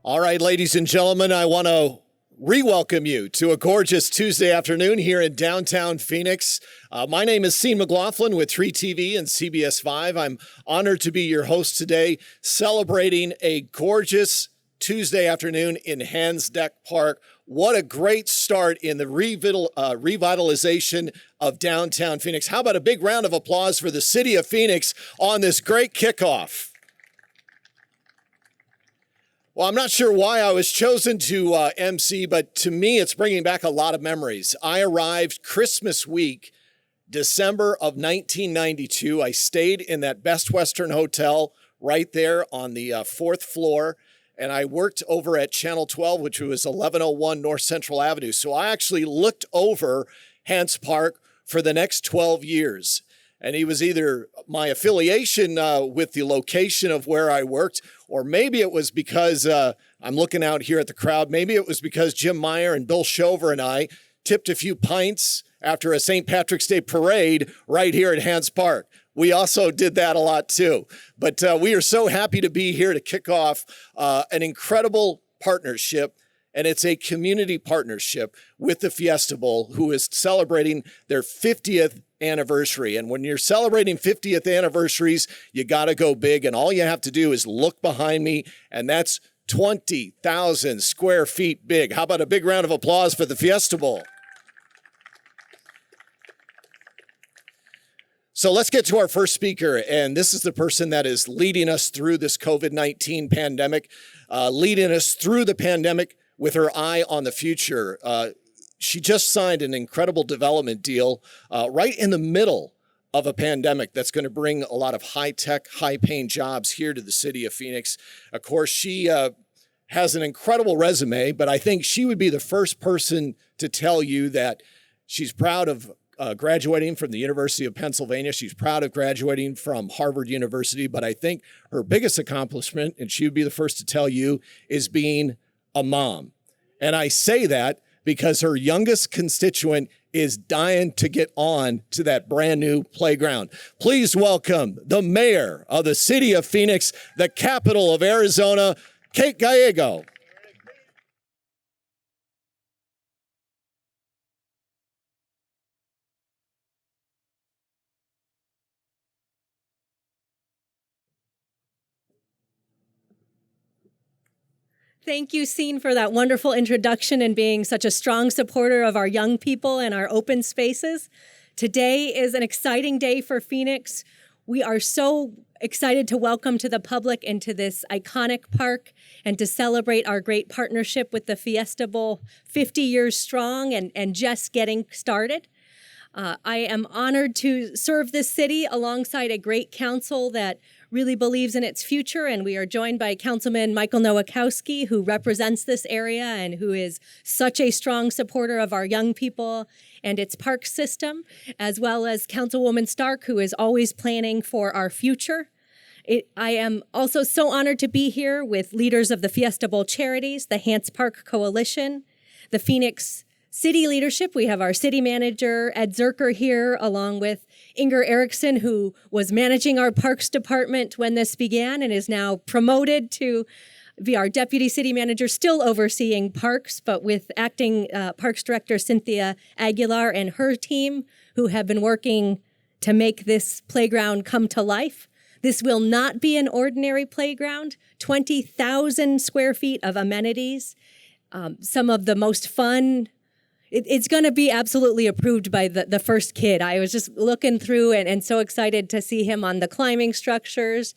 All right, ladies and gentlemen, I want to re-welcome you to a gorgeous Tuesday afternoon here in downtown Phoenix. My name is Sean McLaughlin with Tree TV and CBS 5. I'm honored to be your host today, celebrating a gorgeous Tuesday afternoon in Hance Park. What a great start in the revitalization of downtown Phoenix. How about a big round of applause for the city of Phoenix on this great kickoff? Well, I'm not sure why I was chosen to MC, but to me, it's bringing back a lot of memories. I arrived Christmas week, December of 1992. I stayed in that Best Western Hotel right there on the fourth floor, and I worked over at Channel 12, which was 1101 North Central Avenue. So I actually looked over Hance Park for the next 12 years. And he was either my affiliation with the location of where I worked, or maybe it was because I'm looking out here at the crowd. Maybe it was because Jim Meyer and Bill Shover and I tipped a few pints after a St. Patrick's Day parade right here at Hance Park. We also did that a lot too. But we are so happy to be here to kick off an incredible partnership. And it's a community partnership with the Fiesta Bowl, who is celebrating their 50th anniversary. And when you're celebrating 50th anniversaries, you got to go big. And all you have to do is look behind me, and that's 20,000 square feet big. How about a big round of applause for the Fiesta Bowl? So let's get to our first speaker, and this is the person that is leading us through this COVID-19 pandemic, leading us through the pandemic with her eye on the future. She just signed an incredible development deal right in the middle of a pandemic that's going to bring a lot of high-tech, high-paying jobs here to the city of Phoenix. Of course, she has an incredible resume, but I think she would be the first person to tell you that she's proud of graduating from the University of Pennsylvania. She's proud of graduating from Harvard University, but I think her biggest accomplishment, and she would be the first to tell you, is being a mom. And I say that because her youngest constituent is dying to get on to that brand new playground. Please welcome the mayor of the city of Phoenix, the capital of Arizona, Kate Gallego. Thank you, Sean, for that wonderful introduction and being such a strong supporter of our young people and our open spaces. Today is an exciting day for Phoenix. We are so excited to welcome to the public into this iconic park and to celebrate our great partnership with the Fiesta Bowl, 50 years strong and just getting started. I am honored to serve this city alongside a great council that really believes in its future, and we are joined by Councilman Michael Nowakowski, who represents this area and who is such a strong supporter of our young people and its park system, as well as Councilwoman Stark, who is always planning for our future. I am also so honored to be here with leaders of the Fiesta Bowl charities, the Hance Park Coalition, the Phoenix City leadership. We have our city manager, Ed Zerker, here, along with Inger Erickson, who was managing our parks department when this began and is now promoted to be our deputy city manager, still overseeing parks, but with acting parks director Cynthia Aguilar and her team, who have been working to make this playground come to life. This will not be an ordinary playground, 20,000 square feet of amenities, some of the most fun. It's going to be absolutely approved by the first kid. I was just looking through and so excited to see him on the climbing structures.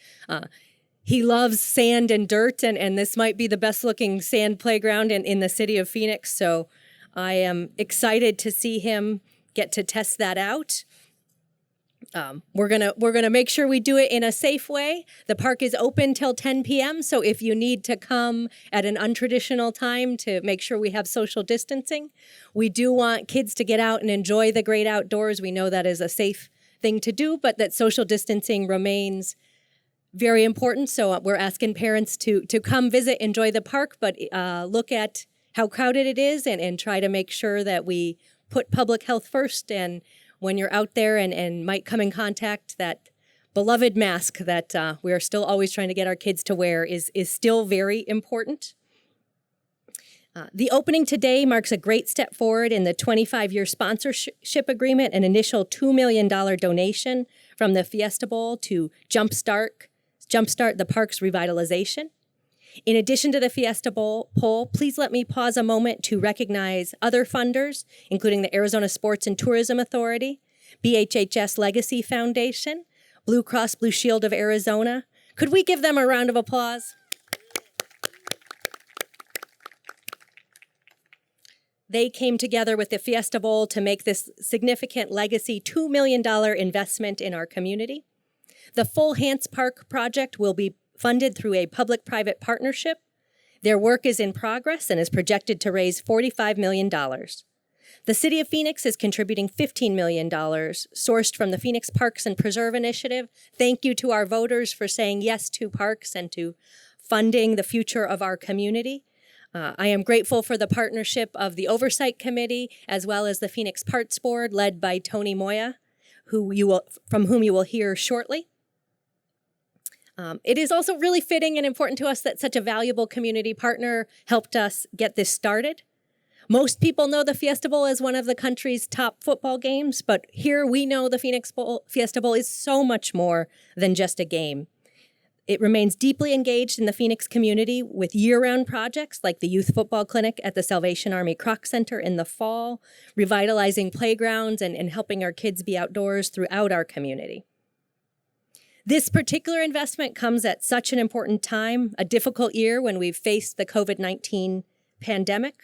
He loves sand and dirt, and this might be the best looking sand playground in the city of Phoenix. So I am excited to see him get to test that out. We're gonna make sure we do it in a safe way. The park is open till 10 p.m. So if you need to come at an untraditional time to make sure we have social distancing, we do want kids to get out and enjoy the great outdoors. We know that is a safe thing to do, but that social distancing remains very important. So we're asking parents to come visit, enjoy the park, but look at how crowded it is and try to make sure that we put public health first. And when you're out there and might come in contact, that beloved mask that we are still always trying to get our kids to wear is still very important. The opening today marks a great step forward in the 25-year sponsorship agreement, an initial $2 million donation from the Fiesta Bowl to jumpstart the park's revitalization. In addition to the Fiesta Bowl poll, please let me pause a moment to recognize other funders, including the Arizona Sports and Tourism Authority, BHHS Legacy Foundation, Blue Cross Blue Shield of Arizona. Could we give them a round of applause? They came together with the Fiesta Bowl to make this significant legacy $2 million investment in our community. The full Hance Park project will be funded through a public-private partnership. Their work is in progress and is projected to raise $45 million. The City of Phoenix is contributing $15 million, sourced from the Phoenix Parks and Preserve Initiative. Thank you to our voters for saying yes to parks and to funding the future of our community. I am grateful for the partnership of the Oversight Committee, as well as the Phoenix Parks Board, led by Tony Moya, from whom you will hear shortly. It is also really fitting and important to us that such a valuable community partner helped us get this started. Most people know the Fiesta Bowl as one of the country's top football games, but here we know the Fiesta Bowl is so much more than just a game. It remains deeply engaged in the Phoenix community with year-round projects like the Youth Football Clinic at the Salvation Army Kroc Center in the fall, revitalizing playgrounds and helping our kids be outdoors throughout our community. This particular investment comes at such an important time, a difficult year when we've faced the COVID-19 pandemic.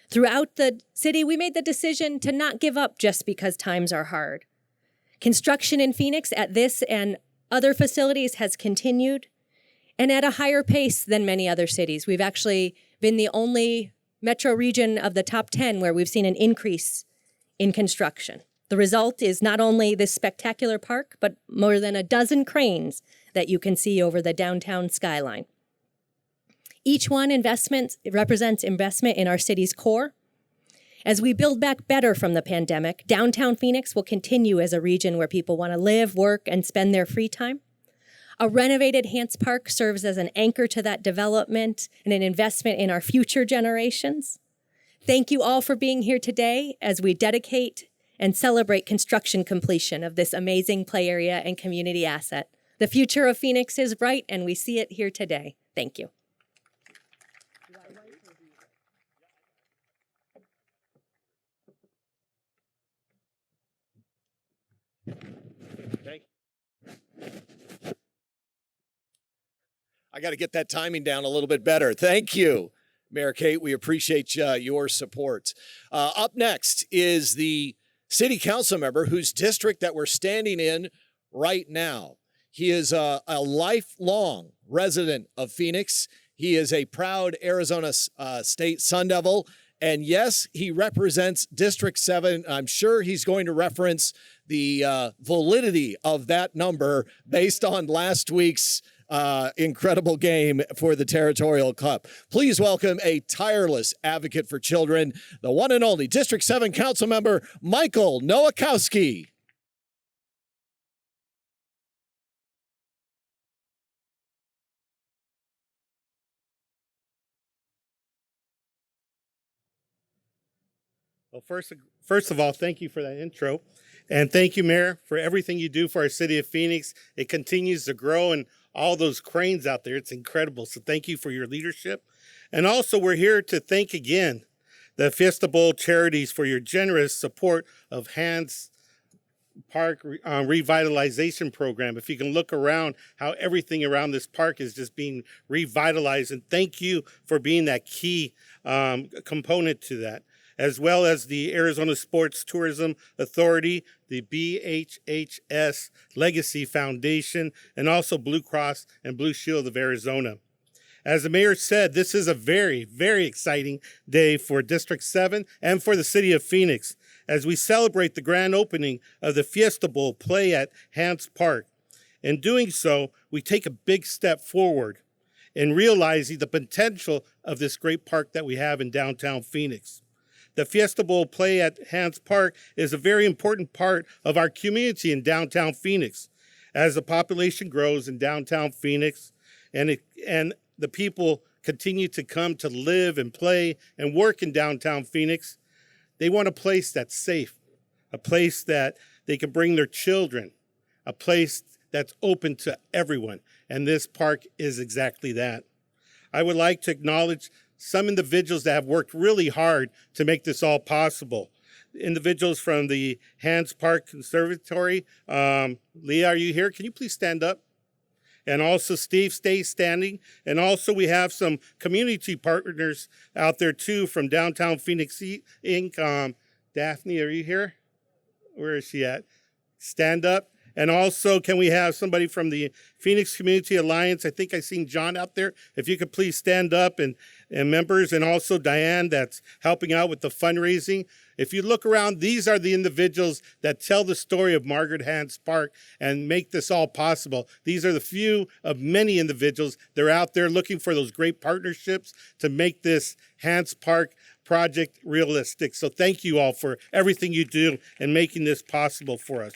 Throughout the city, we made the decision to not give up just because times are hard. Construction in Phoenix at this and other facilities has continued, and at a higher pace than many other cities. We've actually been the only metro region of the top 10 where we've seen an increase in construction. The result is not only this spectacular park, but more than a dozen cranes that you can see over the downtown skyline. Each one represents investment in our city's core. As we build back better from the pandemic, downtown Phoenix will continue as a region where people want to live, work, and spend their free time. A renovated Hance Park serves as an anchor to that development and an investment in our future generations. Thank you all for being here today as we dedicate and celebrate construction completion of this amazing play area and community asset. The future of Phoenix is bright, and we see it here today. Thank you. I got to get that timing down a little bit better. Thank you, Mayor Kate. We appreciate your support. Up next is the city council member whose district that we're standing in right now. He is a lifelong resident of Phoenix. He is a proud Arizona State Sun Devil. And yes, he represents District 7. I'm sure he's going to reference the validity of that number based on last week's incredible game for the Territorial Cup. Please welcome a tireless advocate for children, the one and only District 7 Council Member, Michael Nowakowski. Well, first of all, thank you for that intro. And thank you, Mayor, for everything you do for our city of Phoenix. It continues to grow, and all those cranes out there, it's incredible. So thank you for your leadership. And also, we're here to thank again the Fiesta Bowl charities for your generous support of Hance Park Revitalization Program. If you can look around how everything around this park is just being revitalized, and thank you for being that key component to that, as well as the Arizona Sports Tourism Authority, the BHHS Legacy Foundation, and also Blue Cross and Blue Shield of Arizona. As the mayor said, this is a very, very exciting day for District 7 and for the city of Phoenix as we celebrate the grand opening of the Fiesta Bowl play at Hance Park. In doing so, we take a big step forward in realizing the potential of this great park that we have in downtown Phoenix. The Fiesta Bowl play at Hance Park is a very important part of our community in downtown Phoenix. As the population grows in downtown Phoenix and the people continue to come to live and play and work in downtown Phoenix. They want a place that's safe, a place that they can bring their children, a place that's open to everyone. And this park is exactly that. I would like to acknowledge some individuals that have worked really hard to make this all possible. Individuals from the Hance Park Conservatory. Leah, are you here? Can you please stand up? And also Steve, stay standing. And also we have some community partners out there too from Downtown Phoenix Inc. Daphne, are you here? Where is she at? Stand up. And also, can we have somebody from the Phoenix Community Alliance? I think I seen John out there. If you could please stand up, and members, and also Diane that's helping out with the fundraising. If you look around, these are the individuals that tell the story of Margaret Hance Park and make this all possible. These are the few of many individuals that are out there looking for those great partnerships to make this Hance Park project realistic. So thank you all for everything you do and making this possible for us.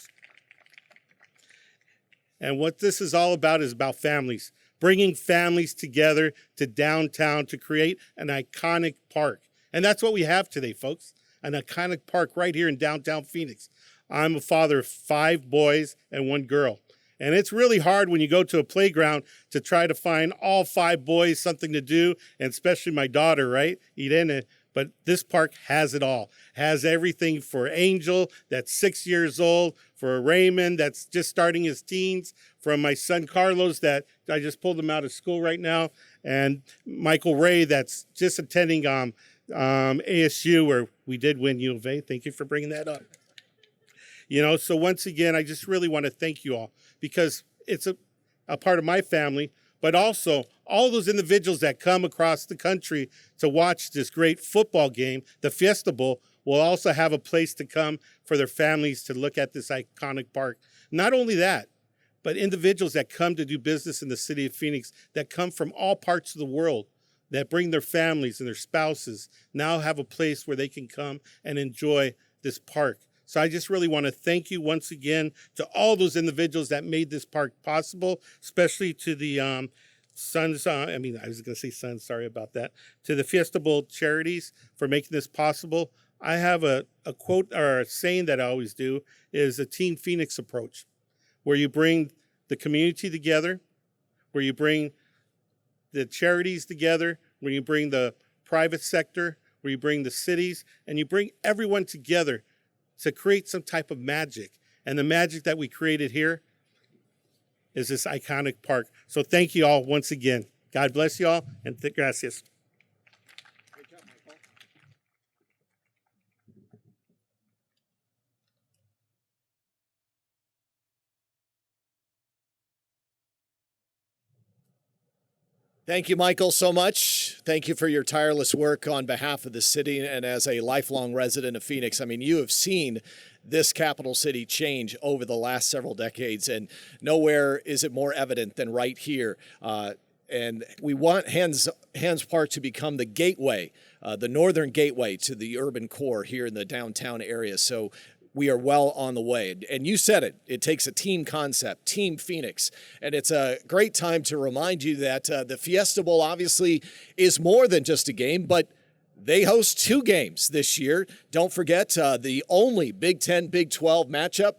And what this is all about is about families, bringing families together to downtown to create an iconic park. And that's what we have today, folks, an iconic park right here in downtown Phoenix. I'm a father of 5 boys and 1 girl. And it's really hard when you go to a playground to try to find all 5 boys something to do, and especially my daughter, right, Irene. But this park has it all. Has everything for Angel, that's 6 years old, for Raymond, that's just starting his teens, from my son Carlos, that I just pulled him out of school right now, and Michael Ray, that's just attending ASU, where we did win U of A. Thank you for bringing that up. You know, so once again, I just really want to thank you all, because it's a part of my family, but also all those individuals that come across the country to watch this great football game, the Fiesta Bowl, will also have a place to come for their families to look at this iconic park. Not only that, but individuals that come to do business in the city of Phoenix, that come from all parts of the world, that bring their families and their spouses, now have a place where they can come and enjoy this park. So I just really want to thank you once again to all those individuals that made this park possible, especially to the Sons, I was going to say Sons, sorry about that, to the Fiesta Bowl charities for making this possible. I have a quote or a saying that I always do, is a Team Phoenix approach, where you bring the community together, where you bring the charities together, where you bring the private sector, where you bring the cities, and you bring everyone together to create some type of magic. And the magic that we created here is this iconic park. So thank you all once again. God bless you all, and gracias. Great job, Michael. Thank you, Michael, so much. Thank you for your tireless work on behalf of the city, and as a lifelong resident of Phoenix. I mean, you have seen this capital city change over the last several decades, and nowhere is it more evident than right here. And we want Hance Park to become the gateway, the northern gateway to the urban core here in the downtown area. So we are well on the way. And you said it, it takes a team concept, Team Phoenix. And it's a great time to remind you that the Fiesta Bowl obviously is more than just a game, but they host 2 games this year. Don't forget the only Big 10, Big 12 matchup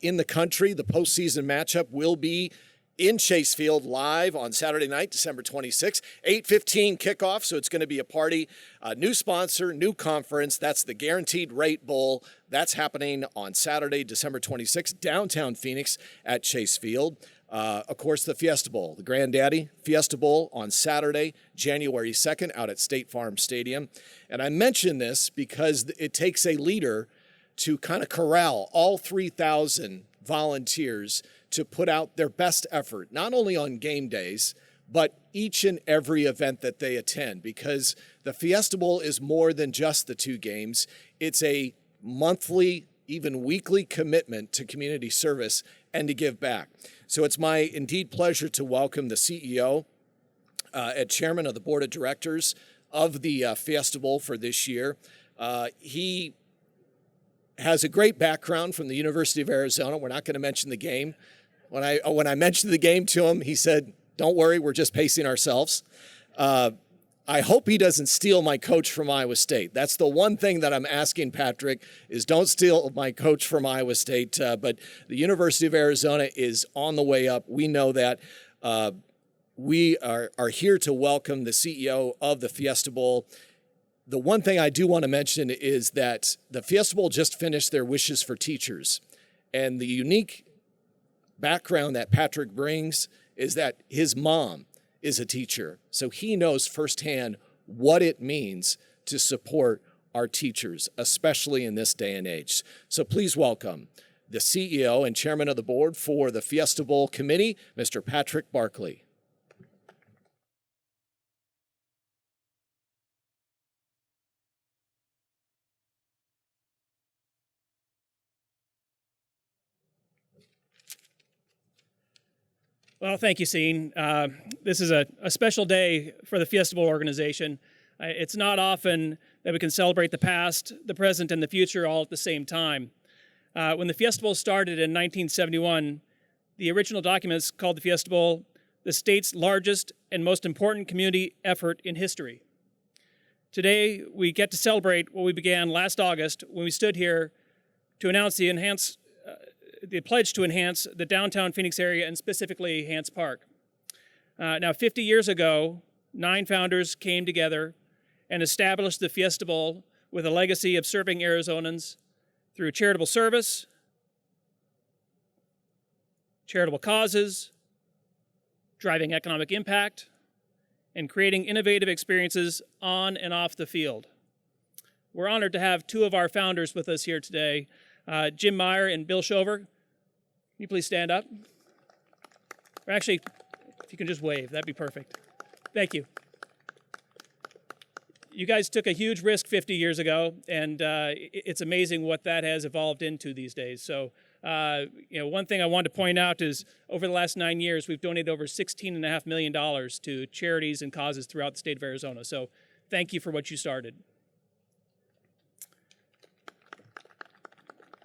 in the country. The postseason matchup will be in Chase Field live on Saturday night, December 26th, 8:15 kickoff. So it's going to be a party, new sponsor, new conference. That's the Guaranteed Rate Bowl. That's happening on Saturday, December 26th, downtown Phoenix at Chase Field. Of course, the Fiesta Bowl, the Granddaddy Fiesta Bowl on Saturday, January 2nd, out at State Farm Stadium. And I mention this because it takes a leader to kind of corral all 3,000 volunteers to put out their best effort, not only on game days, but each and every event that they attend, because the Fiesta Bowl is more than just the 2 games. It's a monthly, even weekly commitment to community service and to give back. So it's my indeed pleasure to welcome the CEO and chairman of the board of directors of the Fiesta Bowl for this year. He has a great background from the University of Arizona. We're not going to mention the game. When I mentioned the game to him, he said, "Don't worry, we're just pacing ourselves." I hope he doesn't steal my coach from Iowa State. That's the one thing that I'm asking Patrick is don't steal my coach from Iowa State. But the University of Arizona is on the way up. We know that. We are here to welcome the CEO of the Fiesta Bowl. The one thing I do want to mention is that the Fiesta Bowl just finished their Wishes for Teachers. And the unique background that Patrick brings is that his mom is a teacher. So he knows firsthand what it means to support our teachers, especially in this day and age. So please welcome the CEO and chairman of the board for the Fiesta Bowl Committee, Mr. Patrick Barkley. Well, thank you, Scene. This is a special day for the Fiesta Bowl organization. It's not often that we can celebrate the past, the present, and the future all at the same time. When the Fiesta Bowl started in 1971, the original documents called the Fiesta Bowl the state's largest and most important community effort in history. Today, we get to celebrate what we began last August when we stood here to announce the pledge to enhance the downtown Phoenix area and specifically Hance Park. Now, 50 years ago, 9 founders came together and established the Fiesta Bowl with a legacy of serving Arizonans through charitable service, charitable causes, driving economic impact, and creating innovative experiences on and off the field. We're honored to have 2 of our founders with us here today, Jim Meyer and Bill Shover. Can you please stand up? Or actually, if you can just wave, that'd be perfect. Thank you. You guys took a huge risk 50 years ago, and it's amazing what that has evolved into these days. So, one thing I wanted to point out is over the last 9 years, we've donated over $16.5 million to charities and causes throughout the state of Arizona. So thank you for what you started.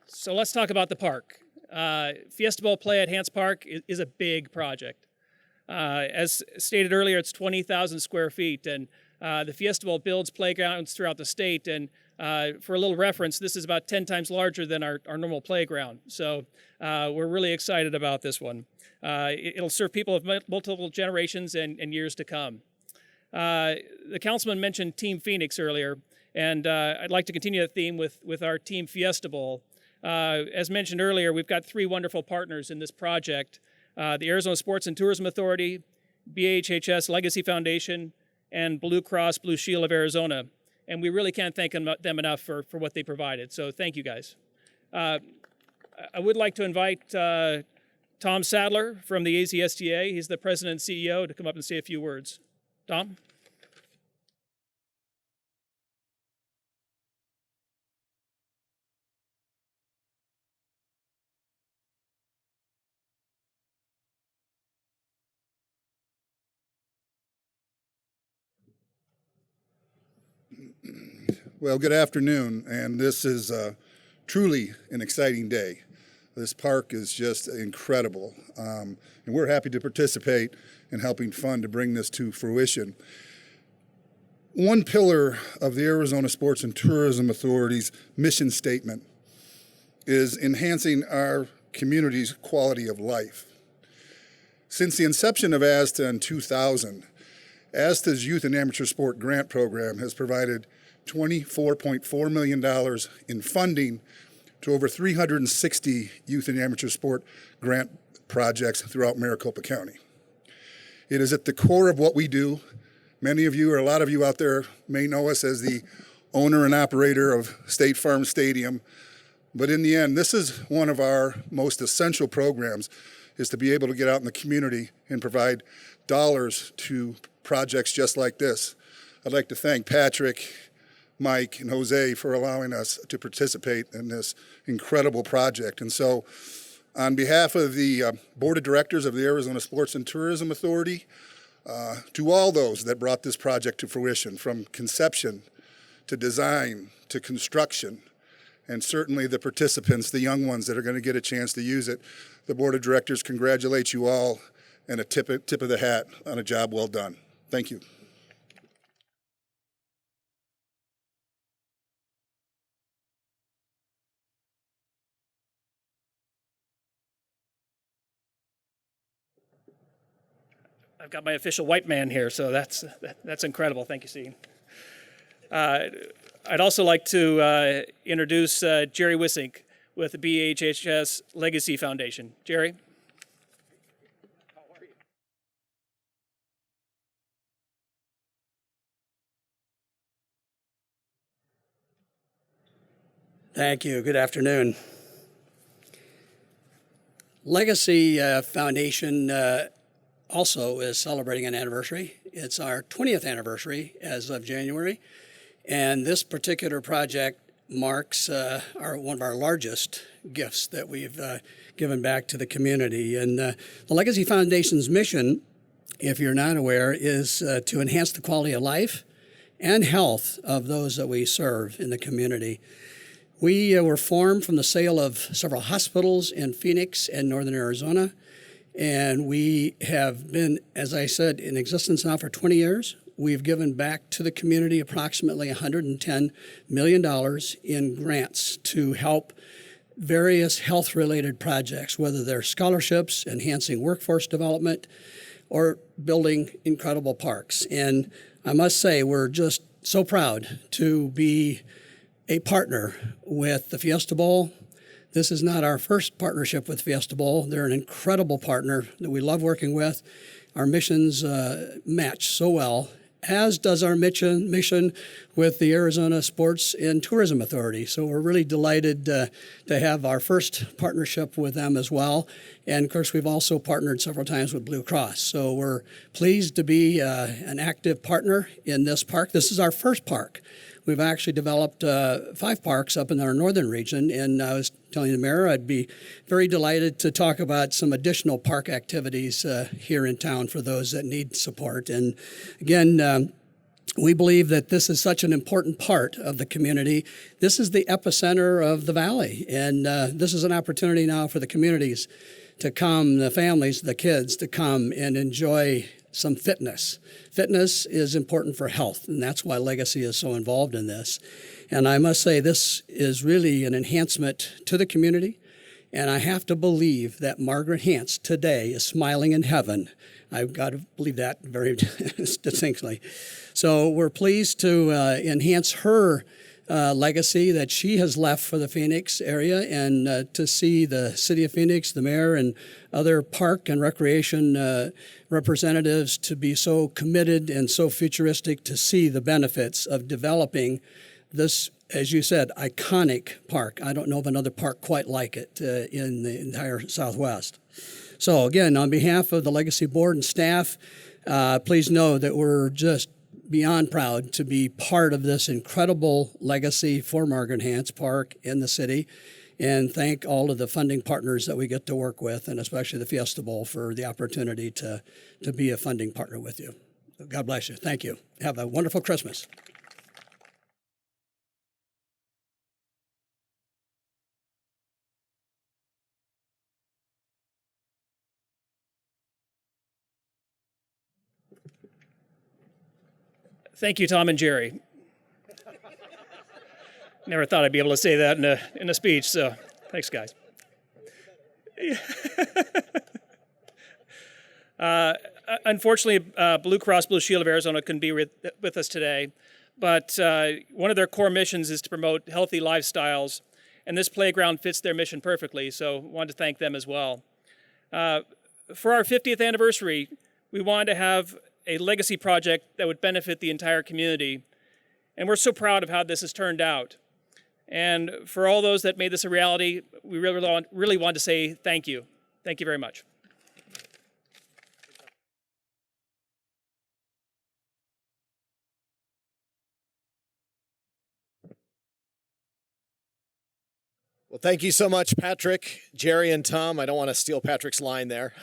So let's talk about the park. Fiesta Bowl play at Hance Park is a big project. As stated earlier, it's 20,000 square feet, and the Fiesta Bowl builds playgrounds throughout the state, and for a little reference, this is about 10 times larger than our normal playground. So we're really excited about this one. It'll serve people of multiple generations and years to come. The councilman mentioned Team Phoenix earlier, and I'd like to continue that theme with our Team Fiesta Bowl. As mentioned earlier, we've got 3 wonderful partners in this project, the Arizona Sports and Tourism Authority, BHHS Legacy Foundation, and Blue Cross Blue Shield of Arizona. And we really can't thank them enough for what they provided. So thank you, guys. I would like to invite Tom Sadler from the AZSTA. He's the president and CEO to come up and say a few words. Tom? Well, good afternoon, and this is truly an exciting day. This park is just incredible, and we're happy to participate in helping fund to bring this to fruition. One pillar of the Arizona Sports and Tourism Authority's mission statement is enhancing our community's quality of life. Since the inception of ASTA in 2000, ASTA's Youth and Amateur Sport Grant Program has provided $24.4 million in funding to over 360 youth and amateur sport grant projects throughout Maricopa County. It is at the core of what we do. Many of you, or a lot of you out there, may know us as the owner and operator of State Farm Stadium, but in the end, this is one of our most essential programs, is to be able to get out in the community and provide dollars to projects just like this. I'd like to thank Patrick, Mike, and Jose for allowing us to participate in this incredible project. And so on behalf of the Board of Directors of the Arizona Sports and Tourism Authority, to all those that brought this project to fruition, from conception to design to construction, and certainly the participants, the young ones that are going to get a chance to use it, the Board of Directors congratulates you all, and a tip of the hat on a job well done. Thank you. I've got my official white man here, so that's incredible. Thank you, Steve. I'd also like to introduce Jerry Wissink with the BHHS Legacy Foundation. Jerry? Thank you. Good afternoon. Legacy Foundation also is celebrating an anniversary. It's our 20th anniversary as of January, and this particular project marks one of our largest gifts that we've given back to the community. And the Legacy Foundation's mission, if you're not aware, is to enhance the quality of life and health of those that we serve in the community. We were formed from the sale of several hospitals in Phoenix and northern Arizona, and we have been, as I said, in existence now for 20 years. We've given back to the community approximately $110 million in grants to help various health-related projects, whether they're scholarships, enhancing workforce development, or building incredible parks. And I must say, we're just so proud to be a partner with the Fiesta Bowl. This is not our first partnership with Fiesta Bowl. They're an incredible partner that we love working with. Our missions match so well, as does our mission with the Arizona Sports and Tourism Authority. So we're really delighted to have our first partnership with them as well. And of course, we've also partnered several times with Blue Cross. So we're pleased to be an active partner in this park. This is our first park. We've actually developed 5 parks up in our northern region, and I was telling the mayor I'd be very delighted to talk about some additional park activities here in town for those that need support. And again, we believe that this is such an important part of the community. This is the epicenter of the valley, and this is an opportunity now for the communities to come, the families, the kids, to come and enjoy some fitness. Fitness is important for health, and that's why Legacy is so involved in this. And I must say, this is really an enhancement to the community, and I have to believe that Margaret Hance today is smiling in heaven. I've got to believe that very distinctly. So we're pleased to enhance her legacy that she has left for the Phoenix area, and to see the City of Phoenix, the mayor, and other park and recreation representatives to be so committed and so futuristic to see the benefits of developing this, as you said, iconic park. I don't know of another park quite like it in the entire Southwest. So again, on behalf of the Legacy Board and staff, please know that we're just beyond proud to be part of this incredible legacy for Margaret Hance Park in the city, and thank all of the funding partners that we get to work with, and especially the Fiesta Bowl for the opportunity to be a funding partner with you. God bless you. Thank you. Have a wonderful Christmas. Thank you, Tom and Jerry. Never thought I'd be able to say that in a speech, so thanks, guys. Unfortunately, Blue Cross Blue Shield of Arizona couldn't be with us today, but one of their core missions is to promote healthy lifestyles, and this playground fits their mission perfectly, so I wanted to thank them as well. For our 50th anniversary, we wanted to have a legacy project that would benefit the entire community, and we're so proud of how this has turned out. And for all those that made this a reality, we really want to say thank you. Thank you very much. Well, thank you so much, Patrick, Jerry, and Tom. I don't want to steal Patrick's line there.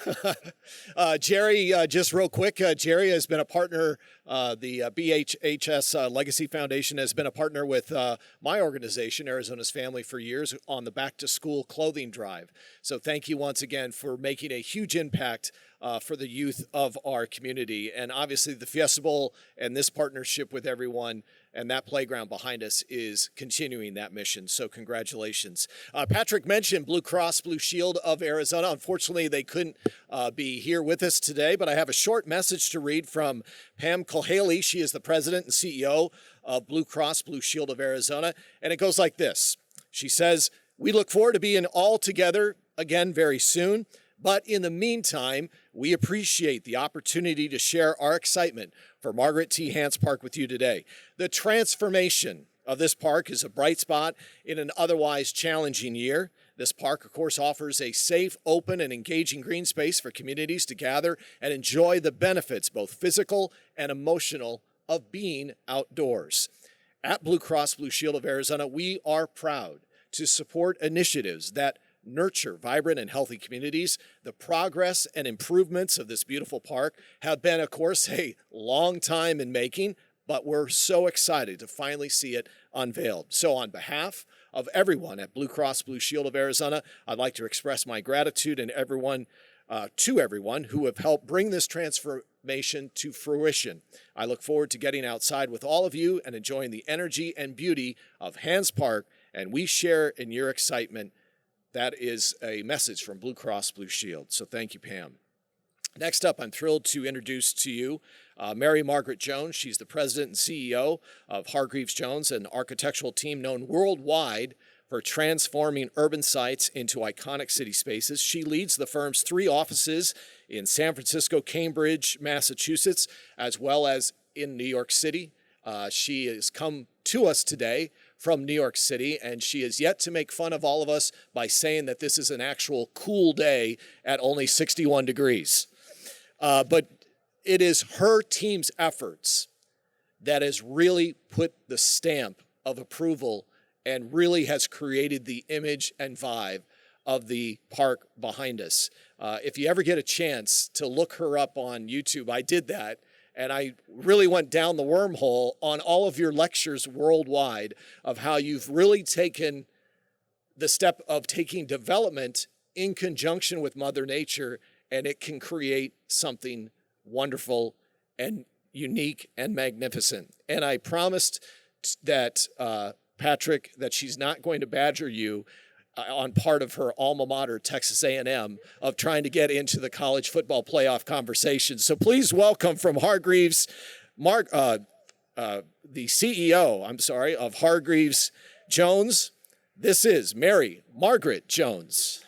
Jerry, just real quick, Jerry has been a partner The BHHS Legacy Foundation has been a partner with my organization, Arizona's Family, for years on the Back to School clothing drive. So thank you once again for making a huge impact for the youth of our community. And obviously the Fiesta Bowl and this partnership with everyone and that playground behind us is continuing that mission. So congratulations. Patrick mentioned Blue Cross Blue Shield of Arizona. Unfortunately, they couldn't be here with us today, but I have a short message to read from Pam Culhaley. She is the president and CEO of Blue Cross Blue Shield of Arizona. And it goes like this. She says, "We look forward to being all together again very soon. But in the meantime, we appreciate the opportunity to share our excitement for Margaret T. Hance Park with you today. The transformation of this park is a bright spot in an otherwise challenging year. This park, of course, offers a safe, open, and engaging green space for communities to gather and enjoy the benefits, both physical and emotional, of being outdoors. At Blue Cross Blue Shield of Arizona, we are proud to support initiatives that nurture vibrant and healthy communities. The progress and improvements of this beautiful park have been, of course, a long time in making, but we're so excited to finally see it unveiled. So on behalf of everyone at Blue Cross Blue Shield of Arizona, I'd like to express my gratitude and to everyone who have helped bring this transformation to fruition. I look forward to getting outside with all of you and enjoying the energy and beauty of Hance Park, and we share in your excitement. That is a message from Blue Cross Blue Shield. So thank you, Pam. Next up, I'm thrilled to introduce to you Mary Margaret Jones. She's the president and CEO of Hargreaves Jones, an architectural team known worldwide for transforming urban sites into iconic city spaces. She leads the firm's 3 offices in San Francisco, Cambridge, Massachusetts, as well as in New York City. She has come to us today from New York City, and she is yet to make fun of all of us by saying that this is an actual cool day at only 61 degrees. But it is her team's efforts that has really put the stamp of approval and really has created the image and vibe of the park behind us. If you ever get a chance to look her up on YouTube, I did that. And I really went down the wormhole on all of your lectures worldwide of how you've really taken the step of taking development in conjunction with Mother Nature, and it can create something wonderful and unique and magnificent. And I promised that, Patrick, that she's not going to badger you on part of her alma mater, Texas A&M, of trying to get into the college football playoff conversation. So please welcome from Hargreaves, the CEO, of Hargreaves Jones. This is Mary Margaret Jones.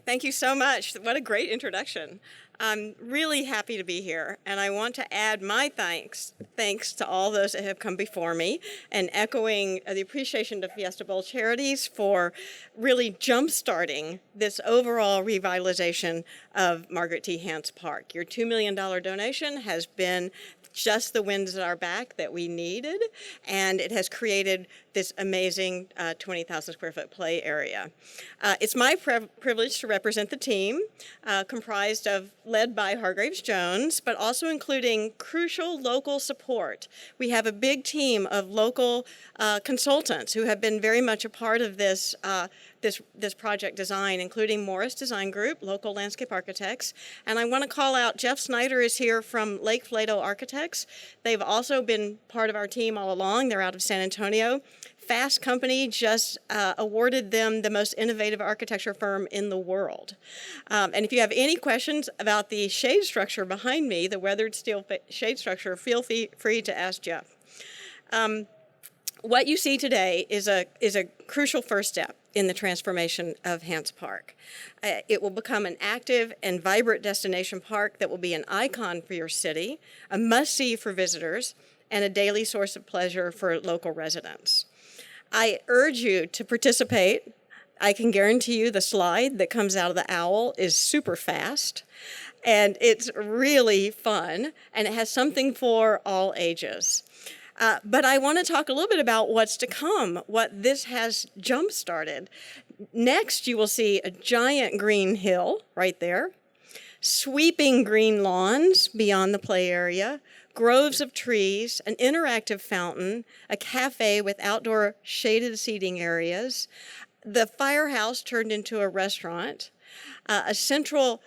Thank you so much. What a great introduction. I'm really happy to be here, and I want to add my thanks to all those that have come before me, and echoing the appreciation to Fiesta Bowl Charities for really jump-starting this overall revitalization of Margaret T. Hance Park. Your $2 million donation has been just the winds at our back that we needed, and it has created this amazing 20,000 square foot play area. It's my privilege to represent the team, led by Hargreaves Jones, but also including crucial local support. We have a big team of local consultants who have been very much a part of this project design, including Morris Design Group, local landscape architects. And I want to call out Jeff Snyder is here from Lake Flato Architects. They've also been part of our team all along. They're out of San Antonio. Fast Company just awarded them the most innovative architecture firm in the world. And if you have any questions about the shade structure behind me, the weathered steel shade structure, feel free to ask Jeff. What you see today is a crucial first step in the transformation of Hance Park. It will become an active and vibrant destination park that will be an icon for your city, a must-see for visitors, and a daily source of pleasure for local residents. I urge you to participate. I can guarantee you the slide that comes out of the owl is super fast, and it's really fun, and it has something for all ages. But I want to talk a little bit about what's to come, what this has jump-started. Next, you will see a giant green hill right there, sweeping green lawns beyond the play area, groves of trees, an interactive fountain, a cafe with outdoor shaded seating areas, the firehouse turned into a restaurant, a central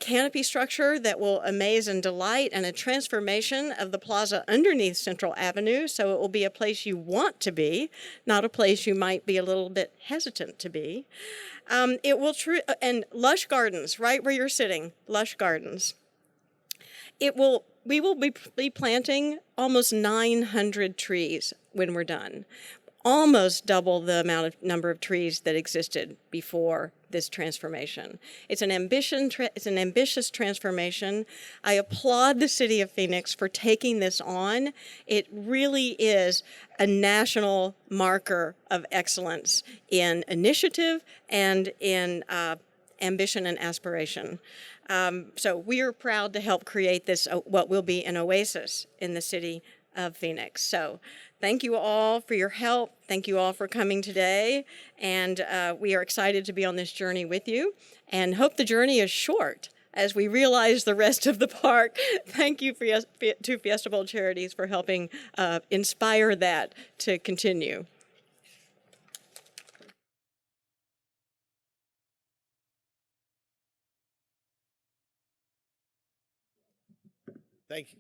canopy structure that will amaze and delight, and a transformation of the plaza underneath Central Avenue, so it will be a place you want to be, not a place you might be a little bit hesitant to be. It will and lush gardens, right where you're sitting, lush gardens. We will be planting almost 900 trees when we're done, almost double the number of trees that existed before this transformation. It's an ambitious transformation. I applaud the City of Phoenix for taking this on. It really is a national marker of excellence in initiative and in ambition and aspiration. So we are proud to help create this, what will be an oasis in the city of Phoenix. So thank you all for your help. Thank you all for coming today. And we are excited to be on this journey with you and hope the journey is short as we realize the rest of the park. Thank you to Fiesta Bowl Charities for helping inspire that to continue. Thank you.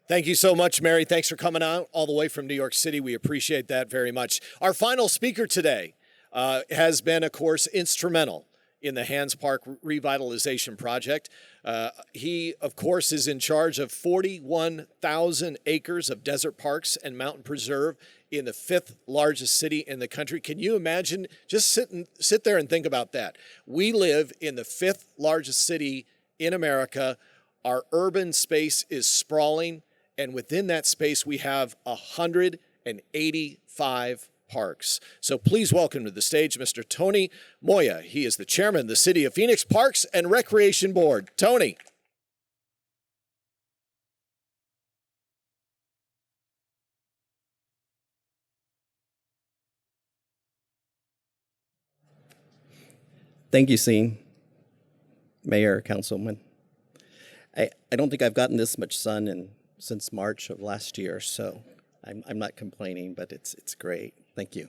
Thank you so much, Mary. Thanks for coming out all the way from New York City. We appreciate that very much. Our final speaker today has been, of course, instrumental in the Hance Park Revitalization Project. He, of course, is in charge of 41,000 acres of desert parks and mountain preserve in the 5th largest city in the country. Can you imagine? Just sit there and think about that. We live in the 5th largest city in America. Our urban space is sprawling, and within that space, we have 185 parks. So please welcome to the stage Mr. Tony Moya. He is the chairman of the City of Phoenix Parks and Recreation Board. Tony. Thank you, Scene. Mayor, Councilman. I don't think I've gotten this much sun since March of last year, so I'm not complaining, but it's great. Thank you.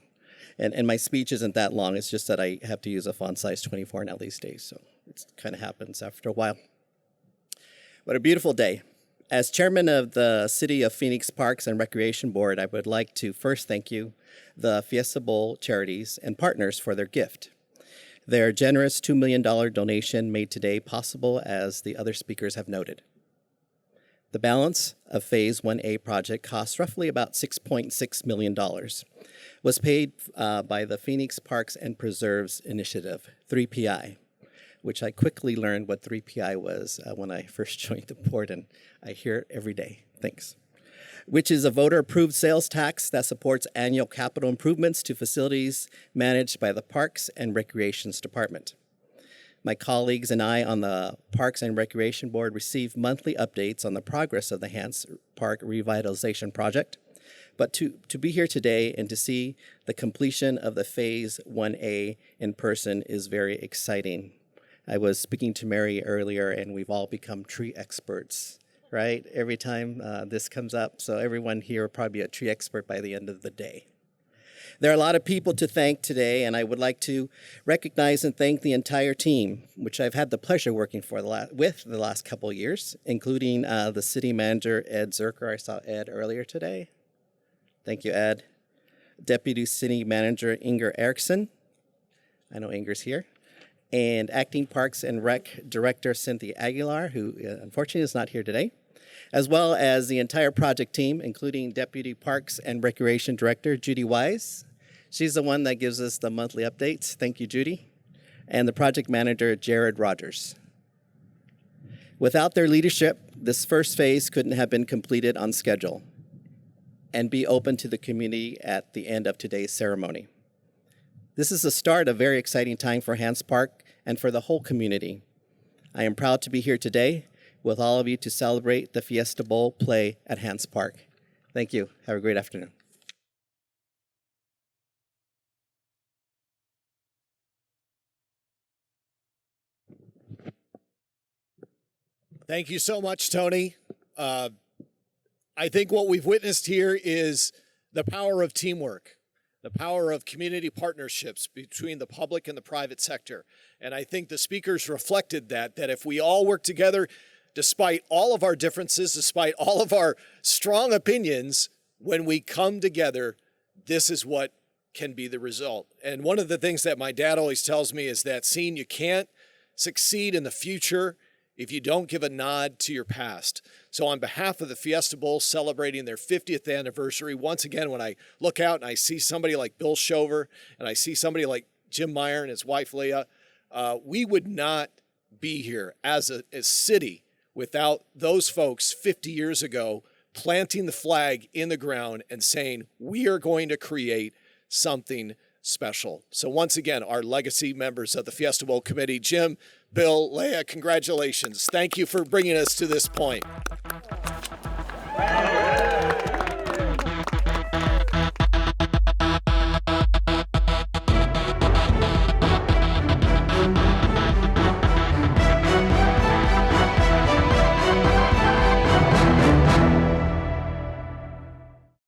And my speech isn't that long. It's just that I have to use a font size 24 now these days, so it kind of happens after a while. What a beautiful day. As chairman of the City of Phoenix Parks and Recreation Board, I would like to first thank you, the Fiesta Bowl Charities and partners, for their gift. Their generous $2 million donation made today possible, as the other speakers have noted. The balance of Phase 1A project costs roughly about $6.6 million, was paid by the Phoenix Parks and Preserves Initiative, 3PI, which I quickly learned what 3PI was when I first joined the board, and I hear it every day. Thanks. Which is a voter-approved sales tax that supports annual capital improvements to facilities managed by the Parks and Recreations Department. My colleagues and I on the Parks and Recreation Board receive monthly updates on the progress of the Hance Park Revitalization Project. But to be here today and to see the completion of the Phase 1A in person is very exciting. I was speaking to Mary earlier, and we've all become tree experts, right? Every time this comes up, so everyone here will probably be a tree expert by the end of the day. There are a lot of people to thank today, and I would like to recognize and thank the entire team, which I've had the pleasure working with the last couple of years, including the city manager, Ed Zerker. I saw Ed earlier today. Thank you, Ed. Deputy City Manager Inger Erickson. I know Inger's here. And Acting Parks and Rec Director Cynthia Aguilar, who unfortunately is not here today, as well as the entire project team, including Deputy Parks and Recreation Director Judy Wise. She's the one that gives us the monthly updates. Thank you, Judy. And the project manager, Jared Rogers. Without their leadership, this first phase couldn't have been completed on schedule and be open to the community at the end of today's ceremony. This is the start of a very exciting time for Hance Park and for the whole community. I am proud to be here today with all of you to celebrate the Fiesta Bowl play at Hance Park. Thank you. Have a great afternoon. Thank you so much, Tony. I think what we've witnessed here is the power of teamwork, the power of community partnerships between the public and the private sector. And I think the speakers reflected that if we all work together, despite all of our differences, despite all of our strong opinions, when we come together, this is what can be the result. And one of the things that my dad always tells me is that, Scene, you can't succeed in the future if you don't give a nod to your past. So on behalf of the Fiesta Bowl celebrating their 50th anniversary, once again, when I look out and I see somebody like Bill Shover and I see somebody like Jim Meyer and his wife Leah, we would not be here as a city without those folks 50 years ago planting the flag in the ground and saying, we are going to create something special. So once again, our legacy members of the Fiesta Bowl committee, Jim, Bill, Leah, congratulations. Thank you for bringing us to this point.